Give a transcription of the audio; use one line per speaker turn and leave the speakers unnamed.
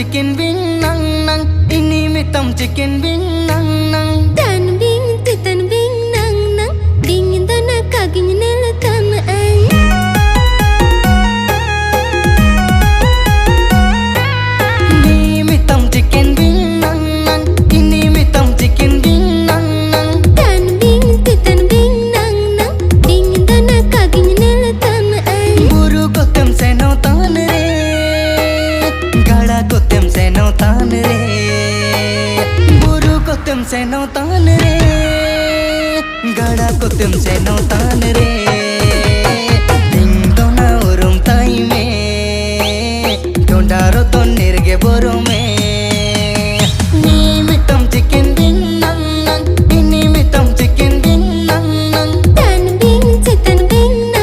chicken wing nang nang, ini mitam chicken wing nang nang.
Tan wing nang nang, dingin dana kaging nelatan ay.
Ni mitam chicken wing nang nang, ini mitam chicken wing nang nang.
Tan wing nang nang, dingin dana kaging nelatan ay.
Buru ko tem se no tan re, gada ko tem se no tan re. Buru ko tem se no tan re, gada ko tem se no tan re.